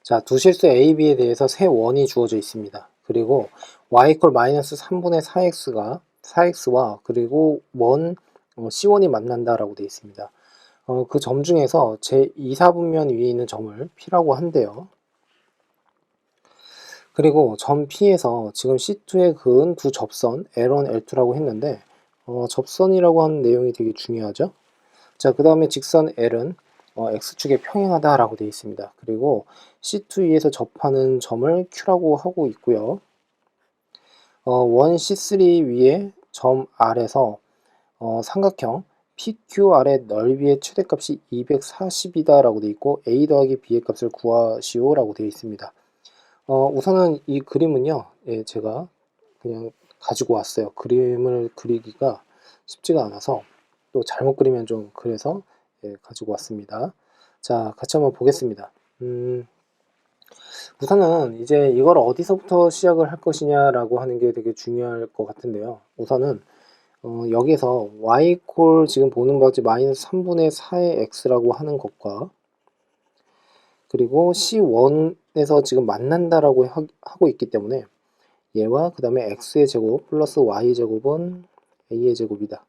자, 두 실수 A, B에 대해서 세 원이 주어져 있습니다. 그리고 y = 마이너스 3분의 4x와 그리고 C1이 만난다라고 되어 있습니다. 그 점 중에서 제 2, 4분면 위에 있는 점을 P라고 한대요. 그리고 점 P에서 지금 C2에 그은 두 접선 L1, L2라고 했는데 접선이라고 하는 내용이 되게 중요하죠. 자, 그 다음에 직선 L은 X축에 평행하다라고 되어 있습니다. 그리고 C2 위에서 접하는 점을 Q라고 하고 있고요. 원 C3 위에 점 R에서 삼각형 PQR의 넓이의 최대값이 240이다 라고 되어 있고 A 더하기 B의 값을 구하시오 라고 되어 있습니다. 우선은 이 그림은요, 예, 제가 그냥 가지고 왔어요. 그림을 그리기가 쉽지가 않아서 또 잘못 그리면 좀 그래서 예, 가지고 왔습니다. 자, 같이 한번 보겠습니다. 우선은 이제 이걸 어디서부터 시작을 할 것이냐라고 하는 게 되게 중요할 것 같은데요. 우선은 여기서 y 콜 지금 보는 거지 마이너스 3분의 4의 x라고 하는 것과 그리고 C1에서 지금 만난다라고 하고 있기 때문에 얘와 그 다음에 x의 제곱 플러스 y 제곱은 a의 제곱이다.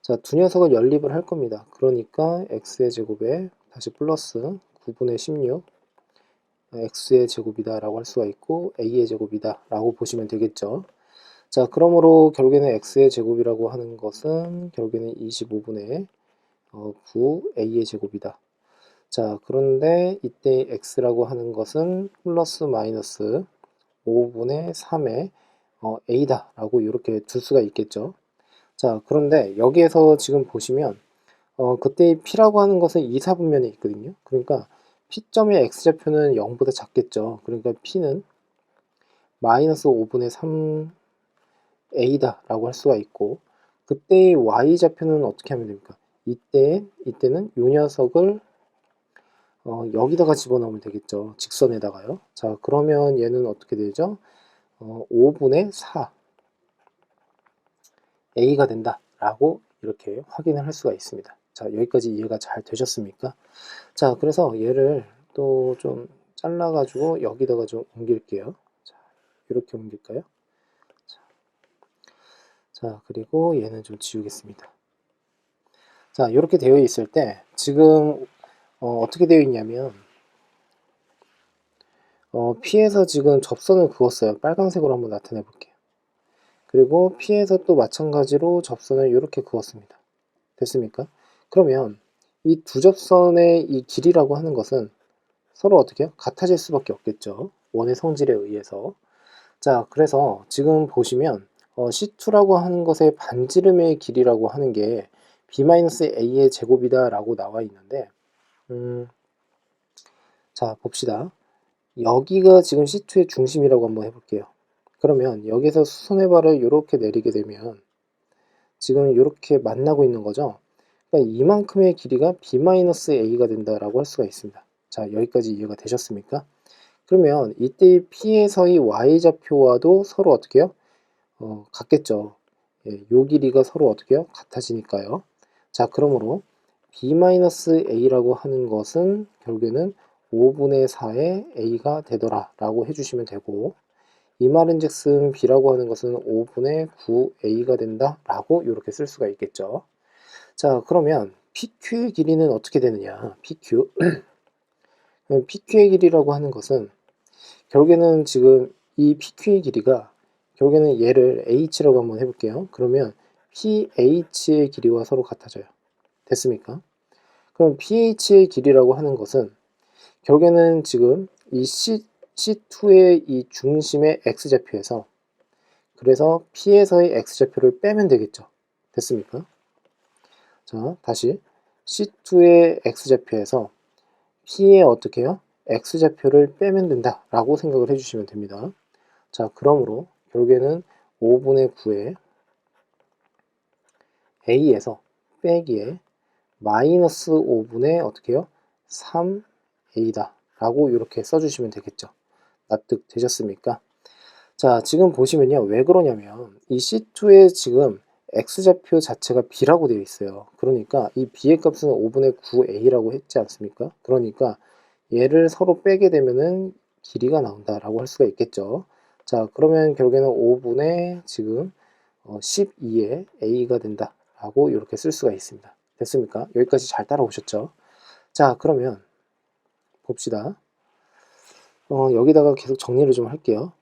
자, 두 녀석을 연립을 할 겁니다. 그러니까 x의 제곱에 다시 플러스 9분의 16 x의 제곱이다 라고 할 수가 있고 a의 제곱이다 라고 보시면 되겠죠. 자, 그러므로 결국에는 x의 제곱이라고 하는 것은 결국에는 25분의 9 a의 제곱이다. 자, 그런데 이때 x라고 하는 것은 플러스 마이너스 5분의 3의 a다 라고 이렇게 둘 수가 있겠죠. 자, 그런데 여기에서 지금 보시면 그때 p라고 하는 것은 2, 4분면에 있거든요. 그러니까 p점의 x좌표는 0보다 작겠죠. 그러니까 p는 마이너스 5분의 3 a다 라고 할 수가 있고 그때의 y좌표는 어떻게 하면 됩니까? 이때는 이 녀석을 여기다가 집어넣으면 되겠죠. 직선에다가요. 자, 그러면 얘는 어떻게 되죠? 5분의 4 a가 된다 라고 이렇게 확인을 할 수가 있습니다. 자, 여기까지 이해가 잘 되셨습니까? 자, 그래서 얘를 또 좀 잘라 가지고 여기다가 좀 옮길게요. 자, 이렇게 옮길까요? 자, 그리고 얘는 좀 지우겠습니다. 자, 이렇게 되어 있을 때 지금 어떻게 되어 있냐면 P에서 지금 접선을 그었어요. 빨간색으로 한번 나타내 볼게요. 그리고 P에서 또 마찬가지로 접선을 이렇게 그었습니다. 됐습니까? 그러면 이 두 접선의 이 길이라고 하는 것은 서로 어떻게 해요? 같아질 수밖에 없겠죠. 원의 성질에 의해서. 자, 그래서 지금 보시면 C2라고 하는 것의 반지름의 길이라고 하는 게 B-A의 제곱이다 라고 나와 있는데 자, 봅시다. 여기가 지금 C2의 중심이라고 한번 해볼게요. 그러면 여기서 수선의 발을 이렇게 내리게 되면 지금 이렇게 만나고 있는 거죠. 그러니까 이만큼의 길이가 B-A가 된다라고 할 수가 있습니다. 자, 여기까지 이해가 되셨습니까? 그러면 이때 P에서의 Y좌표와도 서로 어떻게 해요? 같겠죠. 예, 요 길이가 서로 어떻게 해요? 같아지니까요. 자, 그러므로 B-A라고 하는 것은 결국에는 5분의 4의 A가 되더라 라고 해주시면 되고 이 말인즉슨 B라고 하는 것은 5분의 9A가 된다 라고 이렇게 쓸 수가 있겠죠. 자, 그러면 PQ의 길이는 어떻게 되느냐? PQ PQ의 길이라고 하는 것은 결국에는 지금 이 PQ의 길이가 결국에는 얘를 H라고 한번 해볼게요. 그러면 PH의 길이와 서로 같아져요. 됐습니까? 그럼 PH의 길이라고 하는 것은 결국에는 지금 이 C2의 이 중심의 X좌표에서 그래서 P에서의 X좌표를 빼면 되겠죠. 됐습니까? 자, 다시 C2의 X좌표에서 P의 어떻게 해요? X좌표를 빼면 된다 라고 생각을 해주시면 됩니다. 자, 그러므로 결국에는 5분의 9에 A에서 빼기에 마이너스 5분의 어떻게 해요? 3A다 라고 이렇게 써주시면 되겠죠. 납득 되셨습니까? 자, 지금 보시면요. 왜 그러냐면 이 C2에 지금 X좌표 자체가 B라고 되어 있어요. 그러니까 이 B의 값은 5분의 9A라고 했지 않습니까? 그러니까 얘를 서로 빼게 되면은 길이가 나온다라고 할 수가 있겠죠. 자, 그러면 결국에는 5분의 지금 12의 a가 된다라고 이렇게 쓸 수가 있습니다. 됐습니까? 여기까지 잘 따라오셨죠? 자, 그러면 봅시다. 여기다가 계속 정리를 좀 할게요.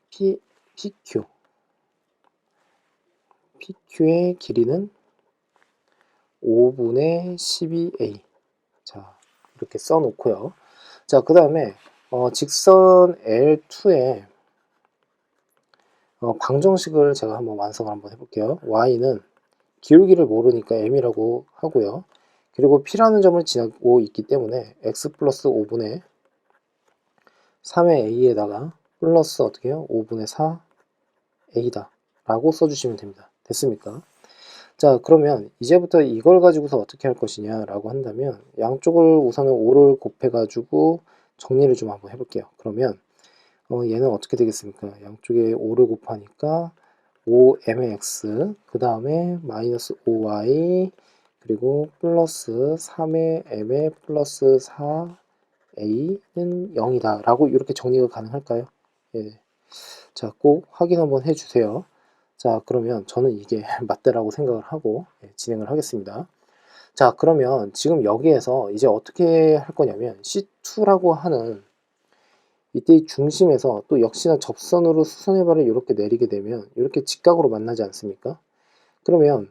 PQ의 길이는 5분의 12a. 자, 이렇게 써놓고요. 자, 그 다음에 직선 L2의 방정식을 제가 한번 완성을 한번 해볼게요. y는 기울기를 모르니까 m이라고 하고요. 그리고 p라는 점을 지나고 있기 때문에 x 플러스 5분의 3의 a에다가 플러스 어떻게 해요? 5분의 4a다 라고 써주시면 됩니다. 됐습니까? 자, 그러면 이제부터 이걸 가지고서 어떻게 할 것이냐 라고 한다면 양쪽을 우선은 5를 곱해 가지고 정리를 좀 한번 해볼게요. 그러면 얘는 어떻게 되겠습니까? 양쪽에 5를 곱하니까 5m의 x, 그 다음에 마이너스 5y, 그리고 플러스 3의 m의 플러스 4a는 0이다 라고 이렇게 정리가 가능할까요? 예. 자, 꼭 확인 한번 해주세요. 자, 그러면 저는 이게 맞다라고 생각을 하고 진행을 하겠습니다. 자, 그러면 지금 여기에서 이제 어떻게 할 거냐면 C2라고 하는 이때 중심에서 또 역시나 접선으로 수선해발을 이렇게 내리게 되면 이렇게 직각으로 만나지 않습니까? 그러면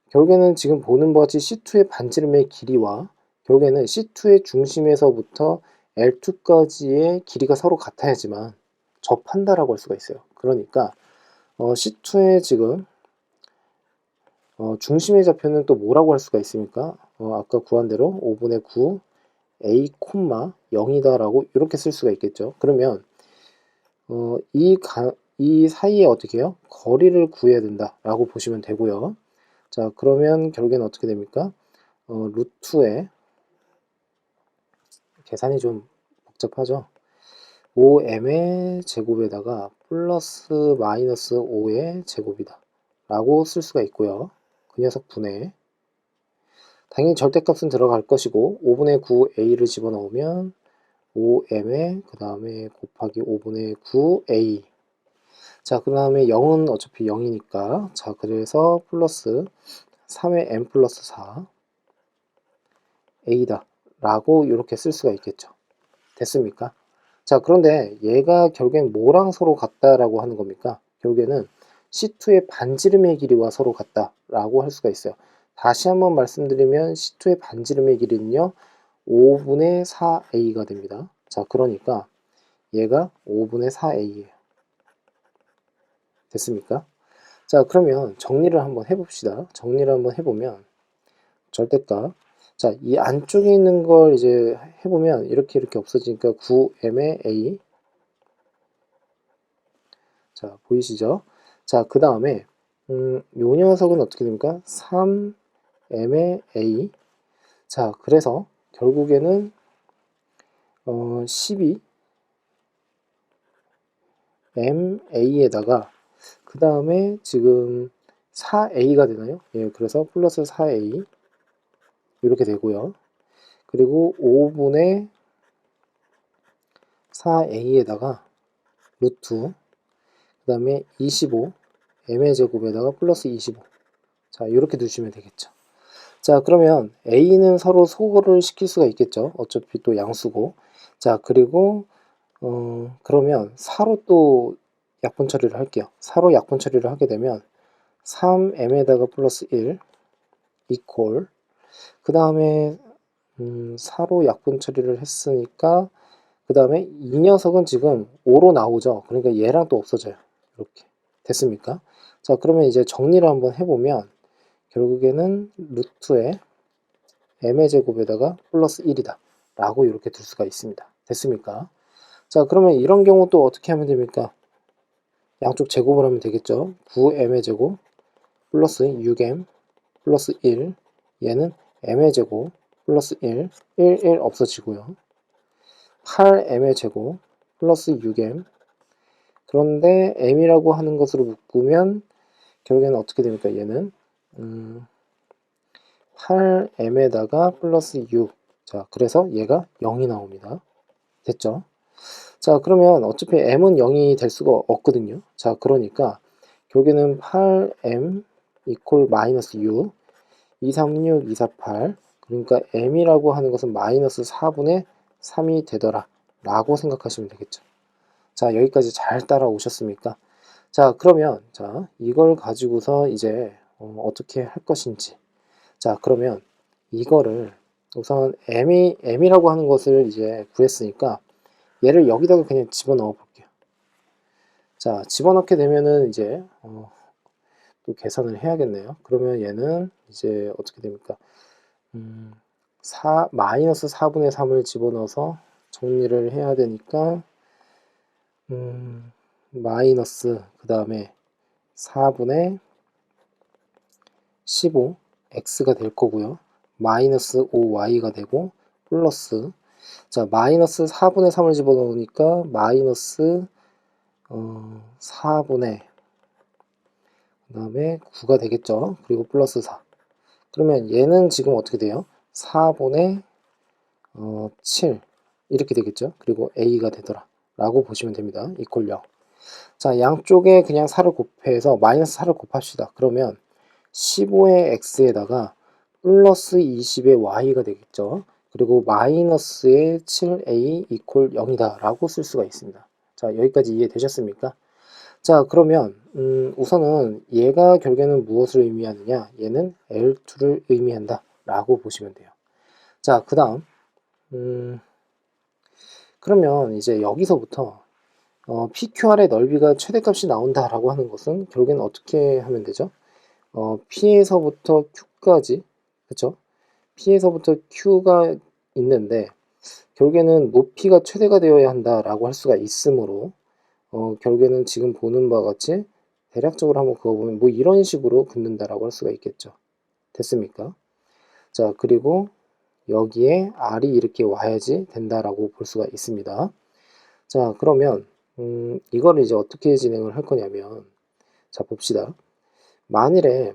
결국에는 지금 보는 바와 같이 C2의 반지름의 길이와 결국에는 C2의 중심에서부터 L2까지의 길이가 서로 같아야지만 접한다라고 할 수가 있어요. 그러니까 C2의 지금 중심의 좌표는 또 뭐라고 할 수가 있습니까? 아까 구한 대로 5분의 9 a, 0이다 라고 이렇게 쓸 수가 있겠죠. 그러면 이 사이에 어떻게 해요? 거리를 구해야 된다 라고 보시면 되고요. 자, 그러면 결국에는 어떻게 됩니까? 루트에 계산이 좀 복잡하죠. 5m의 제곱에다가 플러스 마이너스 5의 제곱이다 라고 쓸 수가 있고요. 그 녀석 분해 당연히 절대값은 들어갈 것이고 5분의 9a를 집어넣으면 5m에 그 다음에 곱하기 5분의 9a. 자, 그 다음에 0은 어차피 0이니까 자, 그래서 플러스 3의 m 플러스 4a다 라고 이렇게 쓸 수가 있겠죠. 됐습니까? 자, 그런데 얘가 결국엔 뭐랑 서로 같다라고 하는 겁니까? 결국에는 C2의 반지름의 길이와 서로 같다라고 할 수가 있어요. 다시 한번 말씀드리면 C2의 반지름의 길이는요 5분의 4a가 됩니다. 자, 그러니까 얘가 5분의 4a예요. 됐습니까? 자, 그러면 정리를 한번 해봅시다. 정리를 한번 해보면 절대값. 자, 이 안쪽에 있는 걸 이제 해보면 이렇게 없어지니까 9m의 a. 자, 보이시죠? 자, 그 다음에 요 녀석은 어떻게 됩니까? 3m의 a. 자, 그래서 결국에는 12 ma에다가 그 다음에 지금 4a가 되나요? 예, 그래서 플러스 4a 이렇게 되고요. 그리고 5분의 4a에다가 루트 그 다음에 25 m의 제곱에다가 플러스 25. 자, 이렇게 두시면 되겠죠. 자, 그러면 a는 서로 소거를 시킬 수가 있겠죠. 어차피 또 양수고. 자, 그리고 그러면 4로 또 약분 처리를 할게요. 4로 약분 처리를 하게 되면 3m에다가 플러스 1 이퀄 그 다음에 4로 약분 처리를 했으니까 그 다음에 이 녀석은 지금 5로 나오죠. 그러니까 얘랑 또 없어져요. 이렇게 됐습니까? 자, 그러면 이제 정리를 한번 해보면 결국에는 루트에 m의 제곱에다가 플러스 1이다 라고 이렇게 둘 수가 있습니다. 됐습니까? 자, 그러면 이런 경우 또 어떻게 하면 됩니까? 양쪽 제곱을 하면 되겠죠. 9m의 제곱 플러스 6m 플러스 1 얘는 m의 제곱 플러스 1 1 없어지고요. 8m의 제곱 플러스 6m. 그런데 m이라고 하는 것으로 묶으면 결국에는 어떻게 됩니까? 얘는 8m에다가 플러스 6. 자, 그래서 얘가 0이 나옵니다. 됐죠? 자, 그러면 어차피 m은 0이 될 수가 없거든요. 자, 그러니까 결국에는 8m 이퀄 마이너스 6, 236, 248. 그러니까 m이라고 하는 것은 마이너스 4분의 3이 되더라 라고 생각하시면 되겠죠. 자, 여기까지 잘 따라오셨습니까? 자, 그러면 자, 이걸 가지고서 이제 어떻게 할 것인지. 자, 그러면 이거를 우선 m이라고 하는 것을 이제 구했으니까 얘를 여기다가 그냥 집어넣어 볼게요. 자, 집어넣게 되면은 이제 또 계산을 해야겠네요. 그러면 얘는 이제 어떻게 됩니까? 마이너스 4분의 3을 집어넣어서 정리를 해야 되니까 마이너스 그 다음에 4분의 15 x가 될 거고요. 마이너스 5y가 되고 플러스 자 마이너스 4분의 3을 집어넣으니까 마이너스 4분의 그 다음에 9가 되겠죠. 그리고 플러스 4 그러면 얘는 지금 어떻게 돼요? 4분의 7 이렇게 되겠죠. 그리고 a가 되더라 라고 보시면 됩니다. 이퀄 0 자 양쪽에 그냥 4를 곱해서 마이너스 4를 곱합시다. 그러면 15의 x에다가 플러스 20의 y가 되겠죠. 그리고 마이너스의 7a 이퀄 0이다 라고 쓸 수가 있습니다. 자 여기까지 이해되셨습니까? 자 그러면 우선은 얘가 결국에는 무엇을 의미하느냐 얘는 L2를 의미한다 라고 보시면 돼요. 자 그 다음 그러면 이제 여기서부터 PQR의 넓이가 최대값이 나온다 라고 하는 것은 결국에는 어떻게 하면 되죠? P에서부터 Q까지 그쵸? P에서부터 Q가 있는데 결국에는 높이가 최대가 되어야 한다 라고 할 수가 있으므로 결국에는 지금 보는 바와 같이 대략적으로 한번 그어보면 뭐 이런 식으로 긋는다라고 할 수가 있겠죠. 됐습니까? 자, 그리고 여기에 R이 이렇게 와야지 된다라고 볼 수가 있습니다. 자, 그러면 이거를 이제 어떻게 진행을 할 거냐면 자, 봅시다. 만일에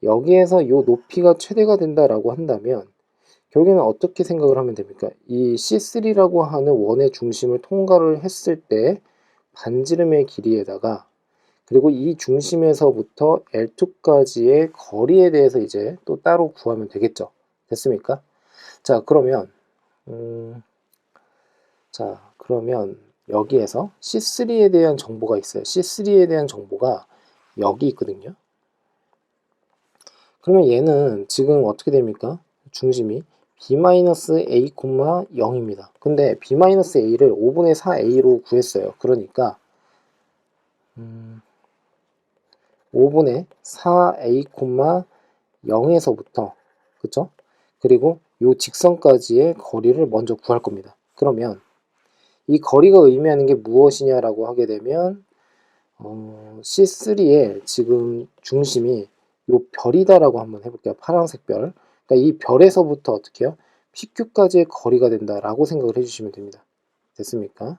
여기에서 요 높이가 최대가 된다라고 한다면 결국에는 어떻게 생각을 하면 됩니까? 이 C3라고 하는 원의 중심을 통과를 했을 때 반지름의 길이에다가 그리고 이 중심에서부터 L2까지의 거리에 대해서 이제 또 따로 구하면 되겠죠. 됐습니까? 자, 그러면 여기에서 C3에 대한 정보가 있어요. C3에 대한 정보가 여기 있거든요. 그러면 얘는 지금 어떻게 됩니까? 중심이 b-a, 0입니다. 근데 b-a를 5분의 4a로 구했어요. 그러니까 5분의 4a, 0에서부터 그쵸? 그리고 요 직선까지의 거리를 먼저 구할 겁니다. 그러면 이 거리가 의미하는 게 무엇이냐라고 하게 되면 C3의 지금 중심이 요 별이다라고 한번 해볼게요. 파란색 별. 그러니까 이 별에서부터 어떻게 해요? PQ까지의 거리가 된다라고 생각을 해주시면 됩니다. 됐습니까?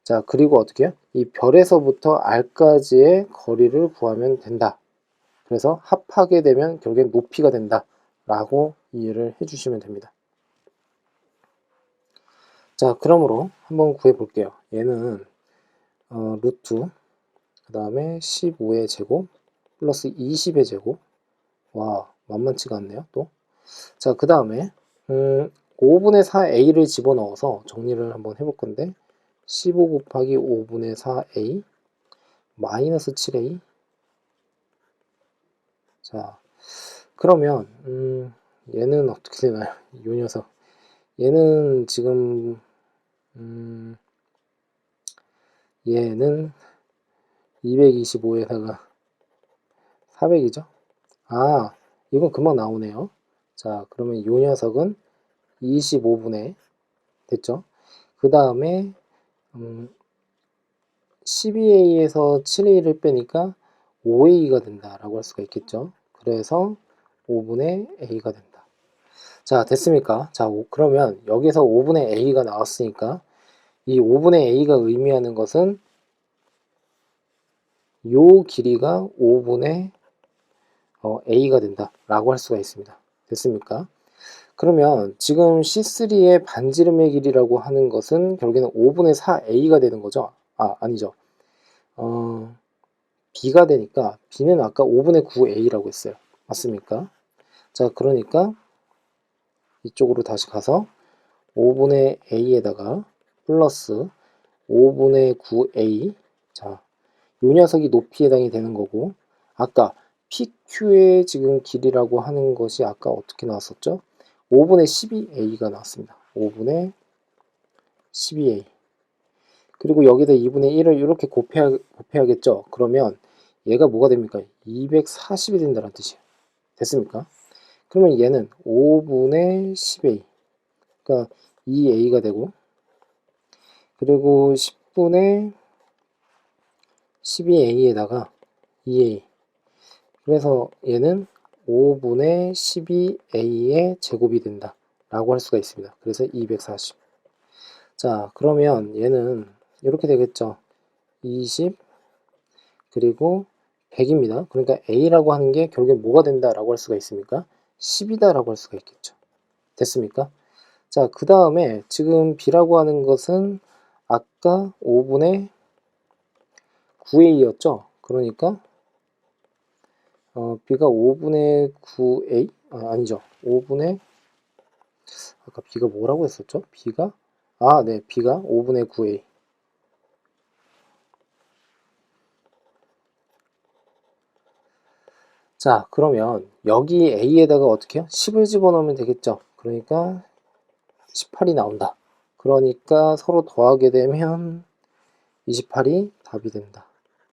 자, 그리고 어떻게 해요? 이 별에서부터 R까지의 거리를 구하면 된다. 그래서 합하게 되면 결국엔 높이가 된다. 라고 이해를 해주시면 됩니다. 자, 그러므로 한번 구해 볼게요. 얘는 루트 그 다음에 15의 제곱 플러스 20의 제곱 와 만만치가 않네요 또. 자, 그 다음에 5분의 4a를 집어넣어서 정리를 한번 해볼 건데 15 곱하기 5분의 4a 마이너스 7a 자 그러면 얘는 어떻게 되나요? 이 녀석 얘는 지금 얘는 225에다가 400이죠? 아, 이건 금방 나오네요. 자, 그러면 이 녀석은 25분의 됐죠? 그 다음에 12a에서 7a를 빼니까 5a가 된다라고 할 수가 있겠죠? 그래서 5분의 a가 된다. 자, 됐습니까? 자, 그러면 여기서 5분의 a가 나왔으니까 이 5분의 a가 의미하는 것은 요 길이가 5분의 a가 된다라고 할 수가 있습니다. 됐습니까? 그러면 지금 C3의 반지름의 길이라고 하는 것은 결국에는 5분의 4a가 되는 거죠. 아니죠. b가 되니까 b는 아까 5분의 9a라고 했어요. 맞습니까? 자, 그러니까 이쪽으로 다시 가서 5분의 a에다가 플러스 5분의 9a. 자, 요 녀석이 높이에 해당이 되는 거고, 아까 PQ의 지금 길이라고 하는 것이 아까 어떻게 나왔었죠? 5분의 12a가 나왔습니다. 5분의 12a. 그리고 여기다 2분의 1을 이렇게 곱해야겠죠? 그러면 얘가 뭐가 됩니까? 240이 된다는 뜻이에요. 됐습니까? 그러면 얘는 5분의 10a. 그러니까 2a가 되고, 그리고 10분의 12a에다가 2a. 그래서 얘는 5분의 12a의 제곱이 된다 라고 할 수가 있습니다. 그래서 240. 자, 그러면 얘는 이렇게 되겠죠. 20 그리고 100입니다. 그러니까 a라고 하는 게 결국에 뭐가 된다 라고 할 수가 있습니까? 10이다 라고 할 수가 있겠죠. 됐습니까? 자, 그 다음에 지금 b라고 하는 것은 아까 5분의 9a였죠. 그러니까 b가 5분의 9a? 아니죠. 5분의 아까 b가 뭐라고 했었죠? b가 네, b가 5분의 9a. 자, 그러면 여기 a에다가 어떻게 해요? 10을 집어넣으면 되겠죠. 그러니까 18이 나온다. 그러니까 서로 더하게 되면 28이 답이 된다.